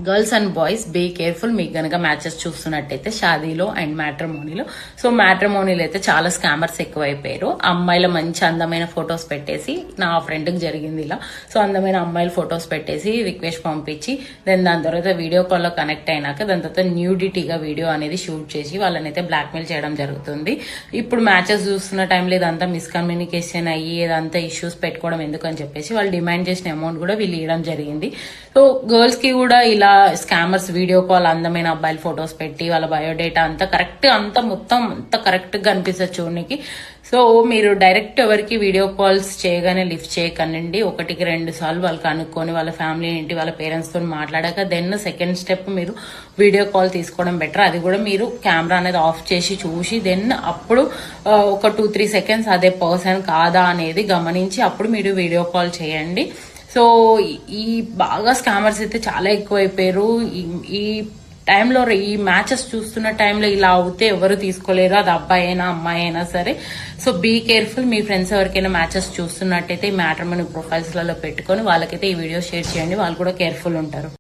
Girls and boys be careful. మీకు గనక matches చూస్తున్నట్టయితే షాదీలో అండ్ మ్యాట్రిమోనీలో. సో మ్యాట్రిమోనీలో అయితే చాలా స్కామర్స్ ఎక్కువైపోయారు. అమ్మాయిల మంచి అందమైన ఫొటోస్ పెట్టేసి, నా ఫ్రెండ్ కి జరిగింది ఇలా. సో అందమైన అమ్మాయిల ఫొటోస్ పెట్టేసి రిక్వెస్ట్ పంపించి దాని తర్వాత వీడియో కాల్ లో కనెక్ట్ అయినాక దాని తర్వాత న్యూడిటీగా వీడియో అనేది షూట్ చేసి వాళ్ళనైతే బ్లాక్మెయిల్ చేయడం జరుగుతుంది. ఇప్పుడు మ్యాచెస్ చూస్తున్న టైంలో ఇదంతా మిస్కమ్యూనికేషన్ అయ్యి ఇదంతా ఇష్యూస్ పెట్టుకోవడం ఎందుకని చెప్పేసి వాళ్ళు డిమాండ్ చేసిన అమౌంట్ కూడా వీళ్ళు ఇవ్వడం జరిగింది. సో గర్ల్స్ కి కూడా ఇలా స్కామర్స్ వీడియో కాల్ అందమైన అబ్బాయిల ఫొటోస్ పెట్టి వాళ్ళ బయోడేటా అంతా కరెక్ట్ అంతా మొత్తం అంతా కరెక్ట్ గా అనిపిస్తుంది చూడడానికి. సో మీరు డైరెక్ట్ ఎవరికి వీడియో కాల్స్ చేయగానే లిఫ్ట్ చేయకనండి. 1-2 సార్లు వాళ్ళు కనుక్కొని వాళ్ళ ఫ్యామిలీ ఏంటి వాళ్ళ పేరెంట్స్ తో మాట్లాడాక దెన్ సెకండ్ స్టెప్ మీరు వీడియో కాల్ తీసుకోవడం బెటర్. అది కూడా మీరు కెమెరా అనేది ఆఫ్ చేసి చూసి దెన్ అప్పుడు ఒక 2-3 సెకండ్స్ అదే పర్సన్ కాదా అనేది గమనించి అప్పుడు మీరు వీడియో కాల్ చేయండి. సో ఈ బాగా స్కామర్స్ అయితే చాలా ఎక్కువైపోయారు. ఈ టైంలో ఈ మ్యాచెస్ చూస్తున్న టైంలో ఇలా అవుతే ఎవరు తీసుకోలేరు, అది అబ్బాయి అయినా అమ్మాయి అయినా సరే. So be careful. మీ ఫ్రెండ్స్ ఎవరికైనా మ్యాచెస్ చూస్తున్నట్టయితే ఈ మ్యాట్రిమోనీ ప్రొఫైల్స్ లలో పెట్టుకొని వాళ్ళకైతే ఈ వీడియో షేర్ చేయండి. వాళ్ళు కూడా కేర్ఫుల్ ఉంటారు.